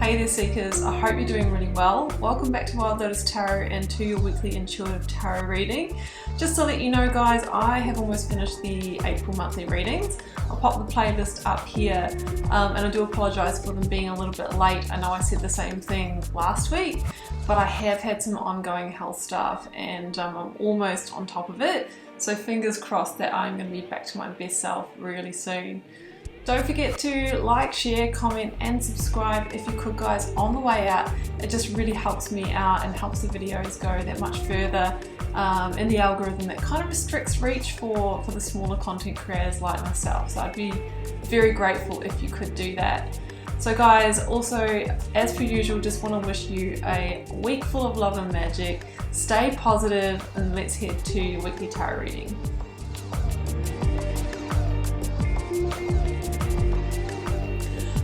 Hey there Seekers, I hope you're doing really well. Welcome back to Wild Lotus Tarot and to your weekly intuitive tarot reading. Just to let you know guys, I have almost finished the April monthly readings. I'll pop the playlist up here and I do apologise for them being a little bit late. I know I said the same thing last week, but I have had some ongoing health stuff and I'm almost on top of it. So fingers crossed that I'm going to be back to my best self really soon. Don't forget to like, share, comment and subscribe if you could guys on the way out. It just really helps me out and helps the videos go that much further in the algorithm that kind of restricts reach for the smaller content creators like myself. So I'd be very grateful if you could do that. So guys, also as per usual, just want to wish you a week full of love and magic. Stay positive and let's head to your weekly tarot reading.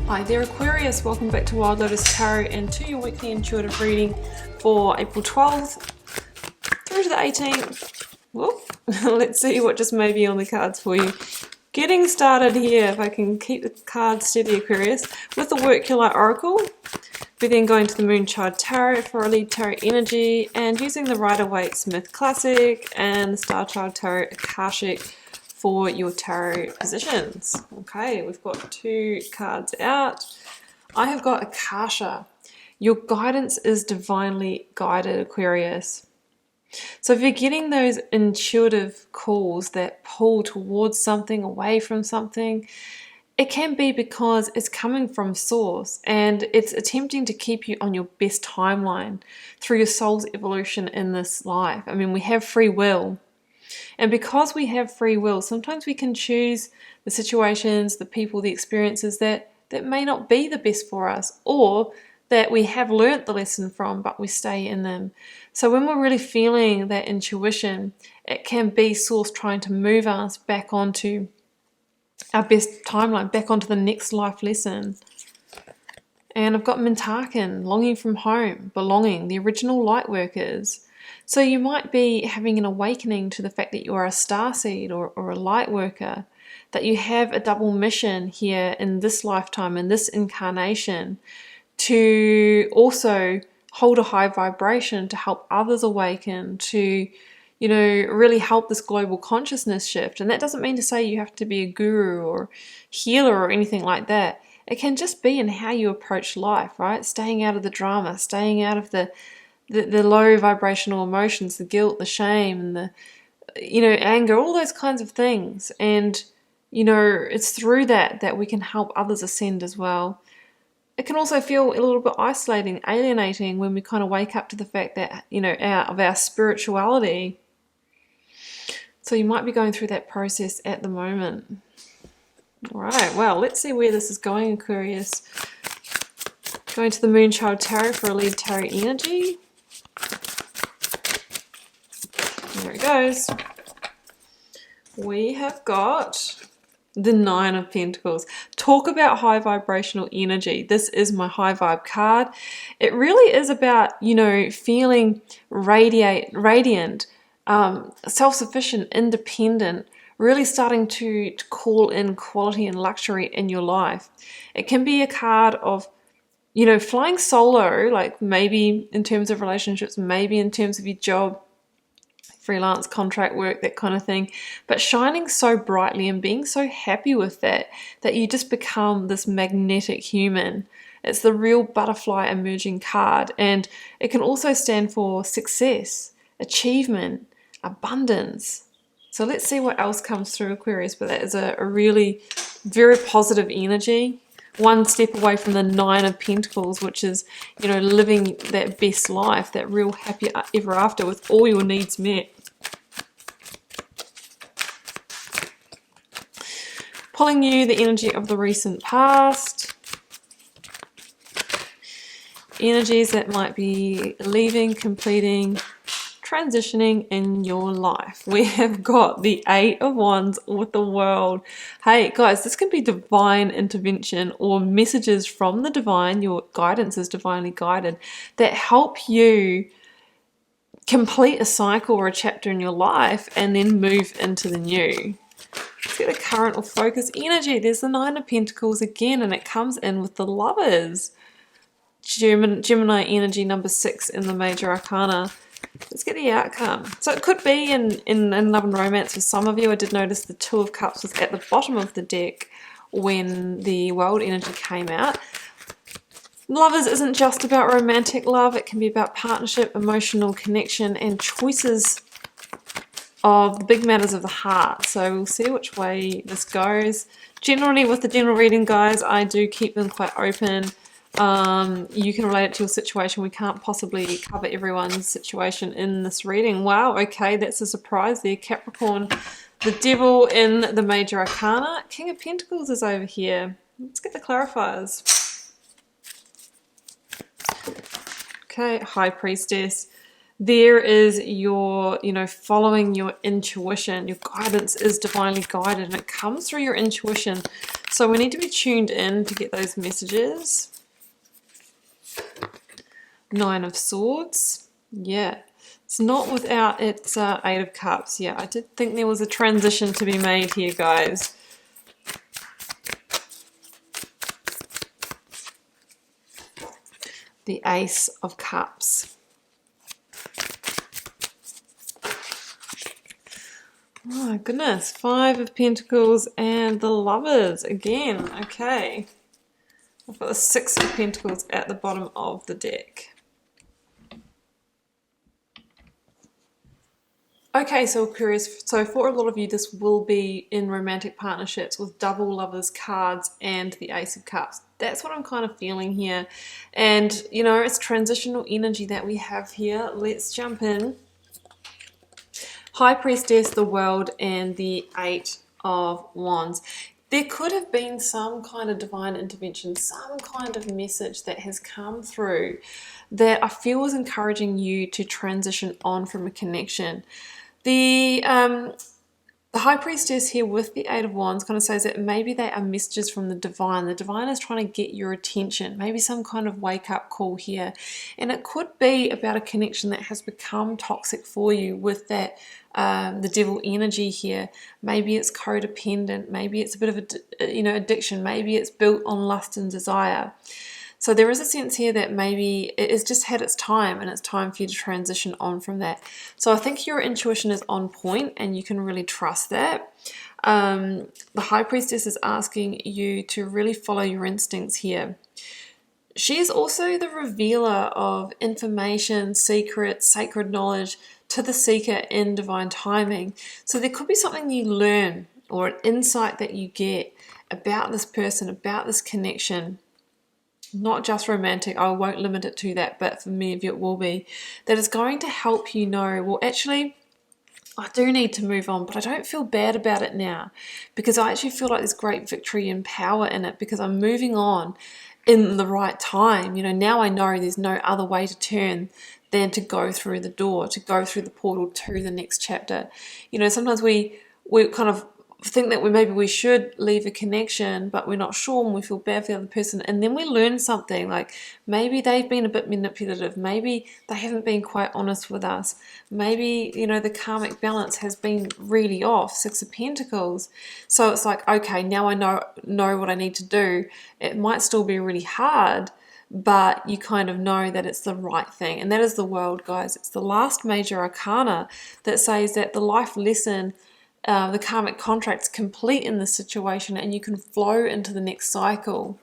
Hi there Aquarius, welcome back to Wild Lotus Tarot and to your weekly intuitive reading for April 12th through to the 18th. Whoop. Let's see what just may be on the cards for you. Getting started here, if I can keep the cards steady Aquarius, with the Workulite Oracle. We're then going to the Moonchild Tarot for a lead tarot energy and using the Rider-Waite Smith Classic and the Star Child Tarot Akashic for your tarot positions. Okay, we've got two cards out. I have got Akasha. Your guidance is divinely guided, Aquarius. So if you're getting those intuitive calls that pull towards something, away from something, it can be because it's coming from source and it's attempting to keep you on your best timeline through your soul's evolution in this life. I mean, we have free will. And because we have free will, sometimes we can choose the situations, the people, the experiences that may not be the best for us, or that we have learnt the lesson from, but we stay in them. So when we're really feeling that intuition, it can be source trying to move us back onto our best timeline, back onto the next life lesson. And I've got Mintaken, longing from home, belonging, the original light workers. So you might be having an awakening to the fact that you are a starseed or a light worker, that you have a double mission here in this lifetime, in this incarnation, to also hold a high vibration, to help others awaken, to, you know, really help this global consciousness shift. And that doesn't mean to say you have to be a guru or healer or anything like that. It can just be in how you approach life, right? Staying out of the drama, staying out of the low vibrational emotions, the guilt, the shame, and the, you know, anger, all those kinds of things. And, you know, it's through that we can help others ascend as well. It can also feel a little bit isolating, alienating when we kind of wake up to the fact that, you know, of our spirituality. So you might be going through that process at the moment. All right, well, let's see where this is going, Aquarius. Going to the Moonchild Tarot for a lead tarot energy. There it goes. We have got the Nine of Pentacles. Talk about high vibrational energy. This is my high vibe card. It really is about, you know, feeling radiant, self-sufficient, independent, really starting to call in quality and luxury in your life. It can be a card of, you know, flying solo, like maybe in terms of relationships, maybe in terms of your job, freelance contract work, that kind of thing, but shining so brightly and being so happy with that you just become this magnetic human. It's the real butterfly emerging card, and it can also stand for success, achievement, abundance. So let's see what else comes through, Aquarius, but that is a really very positive energy. One step away from the Nine of Pentacles, which is, you know, living that best life, that real happy ever after with all your needs met. Pulling you the energy of the recent past. Energies that might be leaving, completing, transitioning in your life. We have got the Eight of Wands with the World. Hey guys, this can be divine intervention or messages from the divine. Your guidance is divinely guided that help you complete a cycle or a chapter in your life and then move into the new. Let's get a current or focus energy. There's the Nine of Pentacles again, and it comes in with the Lovers. Gemini energy, number 6 in the major arcana. Let's get the outcome. So it could be in love and romance for some of you. I did notice the Two of Cups was at the bottom of the deck when the world energy came out. Lovers isn't just about romantic love. It can be about partnership, emotional connection, and choices of the big matters of the heart. So we'll see which way this goes. Generally, with the general reading, guys, I do keep them quite open. You can relate it to your situation. We can't possibly cover everyone's situation in this reading. Wow, okay, that's a surprise there. Capricorn, the Devil in the major arcana. King of Pentacles is over here. Let's get the clarifiers. Okay, High Priestess. There is your, following your intuition. Your guidance is divinely guided and it comes through your intuition. So we need to be tuned in to get those messages. Nine of Swords. Yeah. It's not without its Eight of Cups. Yeah, I did think there was a transition to be made here, guys. The Ace of Cups. Oh my goodness, Five of Pentacles and the Lovers again. Okay. I've got the Six of Pentacles at the bottom of the deck. Okay, so Aquarius, so for a lot of you, this will be in romantic partnerships with double Lovers cards and the Ace of Cups. That's what I'm kind of feeling here. And, it's transitional energy that we have here. Let's jump in. High Priestess, the World, and the Eight of Wands. There could have been some kind of divine intervention, some kind of message that has come through that I feel is encouraging you to transition on from a connection. The High Priestess here with the Eight of Wands kind of says that maybe they are messages from the Divine. The Divine is trying to get your attention, maybe some kind of wake-up call here. And it could be about a connection that has become toxic for you with that the Devil energy here. Maybe it's codependent, maybe it's a bit of addiction, maybe it's built on lust and desire. So there is a sense here that maybe it has just had its time and it's time for you to transition on from that. So I think your intuition is on point and you can really trust that. The High Priestess is asking you to really follow your instincts here. She is also the revealer of information, secrets, sacred knowledge to the seeker in divine timing. So there could be something you learn or an insight that you get about this person, about this connection. Not just romantic, I won't limit it to that, but for many of you it will be, that is going to help you know, well, actually, I do need to move on, but I don't feel bad about it now because I actually feel like there's great victory and power in it because I'm moving on in the right time. Now I know there's no other way to turn than to go through the door, to go through the portal to the next chapter. Sometimes we kind of think that maybe we should leave a connection, but we're not sure and we feel bad for the other person. And then we learn something like maybe they've been a bit manipulative. Maybe they haven't been quite honest with us. Maybe, the karmic balance has been really off, Six of Pentacles. So it's like, okay, now I know what I need to do. It might still be really hard, but you kind of know that it's the right thing. And that is the World, guys. It's the last major arcana that says that the life lesson, the karmic contract's complete in this situation and you can flow into the next cycle.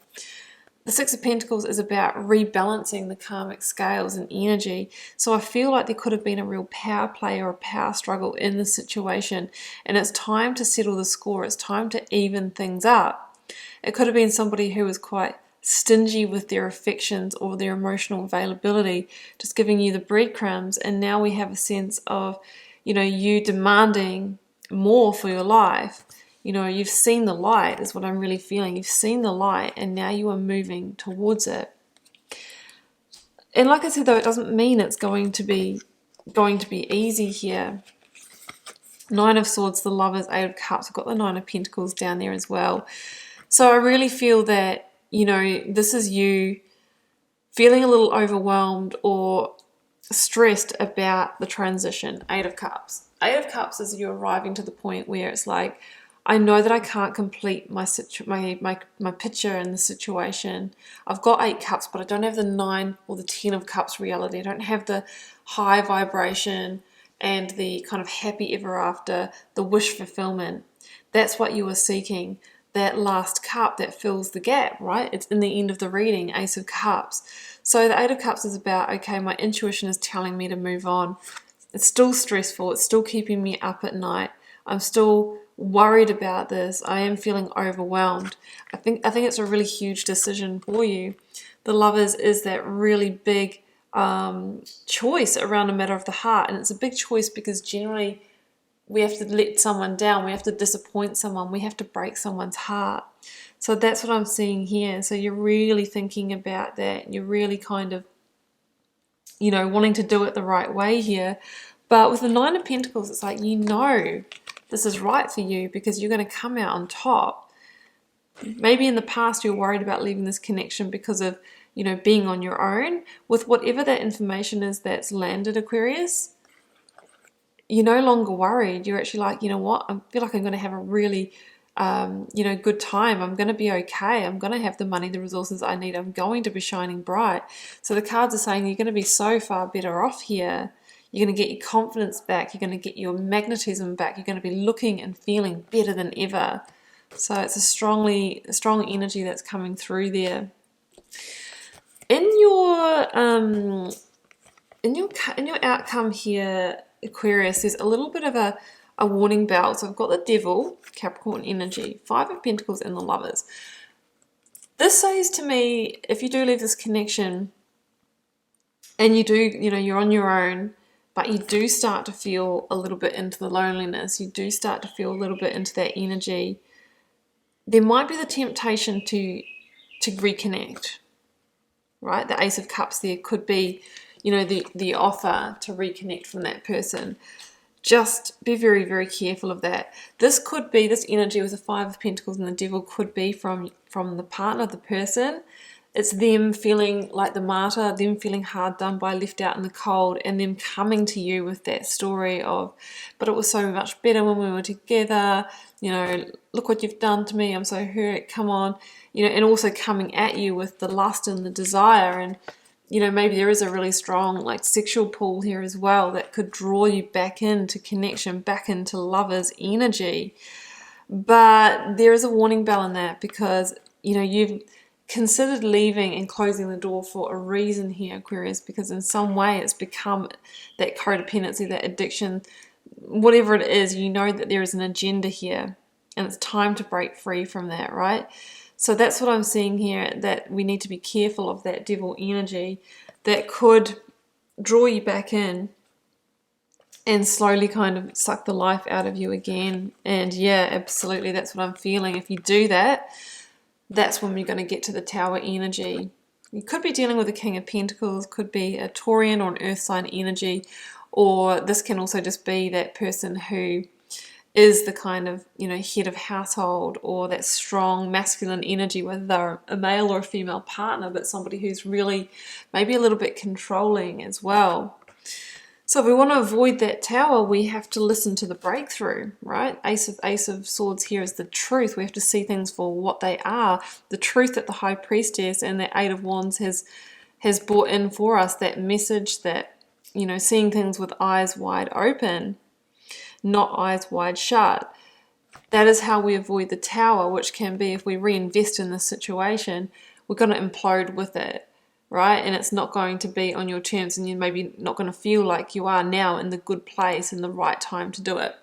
The Six of Pentacles is about rebalancing the karmic scales and energy. So I feel like there could have been a real power play or a power struggle in this situation and it's time to settle the score. It's time to even things up. It could have been somebody who was quite stingy with their affections or their emotional availability, just giving you the breadcrumbs, and now we have a sense of, you demanding more for your life. You've seen the light is what I'm really feeling. You've seen the light and now you are moving towards it. And like I said, though, it doesn't mean it's going to be easy here. Nine of Swords, the Lovers, Eight of Cups. I've got the Nine of Pentacles down there as well. So I really feel that, this is you feeling a little overwhelmed or stressed about the transition. Eight of Cups. Eight of Cups is you arriving to the point where it's like, I know that I can't complete my picture in the situation. I've got 8 cups, but I don't have the 9 or the 10 of cups reality. I don't have the high vibration and the kind of happy ever after, the wish fulfillment. That's what you are seeking. That last cup that fills the gap, right? It's in the end of the reading, Ace of Cups. So the 8 of Cups is about, okay, my intuition is telling me to move on. It's still stressful. It's still keeping me up at night. I'm still worried about this. I am feeling overwhelmed. I think it's a really huge decision for you. The Lovers is that really big choice around a matter of the heart, and it's a big choice because generally we have to let someone down, we have to disappoint someone, we have to break someone's heart. So that's what I'm seeing here. So you're really thinking about that. You're really kind of, you know, wanting to do it the right way here. But with the 9 of Pentacles, it's like, you know, this is right for you because you're going to come out on top. Maybe in the past you're worried about leaving this connection because of, you know, being on your own. With whatever that information is that's landed, Aquarius, you're no longer worried. You're actually like, you know what, I feel like I'm going to have a really, you know, good time. I'm going to be okay. I'm going to have the money, the resources I need. I'm going to be shining bright. So the cards are saying you're going to be so far better off here. You're going to get your confidence back. You're going to get your magnetism back. You're going to be looking and feeling better than ever. So it's a strong energy that's coming through there. In your outcome here, Aquarius, there's a little bit of a warning bell. So I've got the Devil, Capricorn energy, 5 of Pentacles, and the Lovers. This says to me, if you do leave this connection and you do, you know, you're on your own, but you do start to feel a little bit into the loneliness, you do start to feel a little bit into that energy, there might be the temptation to reconnect, right? The Ace of Cups there could be, you know, the offer to reconnect from that person. Just be very, very careful of that. This could be, this energy with the 5 of Pentacles and the Devil could be from the partner, the person. It's them feeling like the martyr, them feeling hard done by, left out in the cold, and them coming to you with that story of, but it was so much better when we were together, you know, look what you've done to me, I'm so hurt, come on, you know, and also coming at you with the lust and the desire. And, you know, maybe there is a really strong like sexual pull here as well that could draw you back into connection, back into Lovers energy. But there is a warning bell in that because, you know, you've considered leaving and closing the door for a reason here, Aquarius, because in some way it's become that codependency, that addiction, whatever it is, you know that there is an agenda here and it's time to break free from that, right? So that's what I'm seeing here, that we need to be careful of that Devil energy that could draw you back in and slowly kind of suck the life out of you again. And yeah, absolutely, that's what I'm feeling. If you do that, that's when we're going to get to the Tower energy. You could be dealing with the King of Pentacles, could be a Taurian or an Earth sign energy, or this can also just be that person who is the kind of, you know, head of household, or that strong masculine energy, whether they're a male or a female partner, but somebody who's really maybe a little bit controlling as well. So if we want to avoid that Tower, we have to listen to the breakthrough, right? Ace of Swords here is the truth. We have to see things for what they are. The truth that the High Priestess and the 8 of Wands has brought in for us, that message that, you know, seeing things with eyes wide open, not eyes wide shut. That is how we avoid the Tower, which can be, if we reinvest in this situation, we're going to implode with it. Right? And it's not going to be on your terms, and you're maybe not going to feel like you are now in the good place and the right time to do it.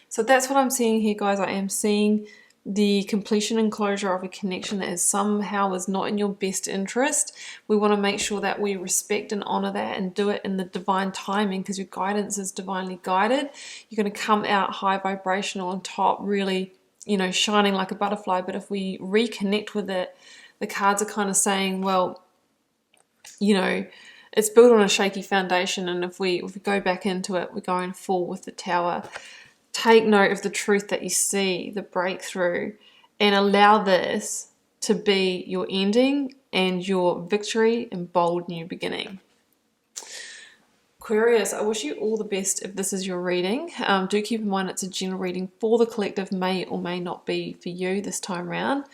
So that's what I'm seeing here, guys. I am seeing the completion and closure of a connection that is somehow is not in your best interest. We want to make sure that we respect and honor that and do it in the divine timing, because your guidance is divinely guided. You're going to come out high vibrational on top, really, you know, shining like a butterfly. But if we reconnect with it, the cards are kind of saying, well, you know, it's built on a shaky foundation, and if we go back into it, we're going full with the Tower. Take note of the truth that you see, the breakthrough, and allow this to be your ending and your victory and bold new beginning. Aquarius, I wish you all the best if this is your reading. Do keep in mind it's a general reading for the collective, may or may not be for you this time around.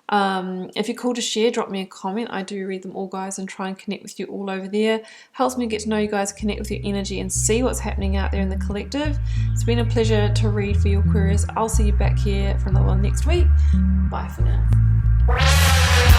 If you're cool to share, drop me a comment. I do read them all, guys, and try and connect with you all over there. Helps me get to know you guys, connect with your energy, and see what's happening out there in the collective. It's been a pleasure to read for you, Aquarius. I'll see you back here for another one next week. Bye for now.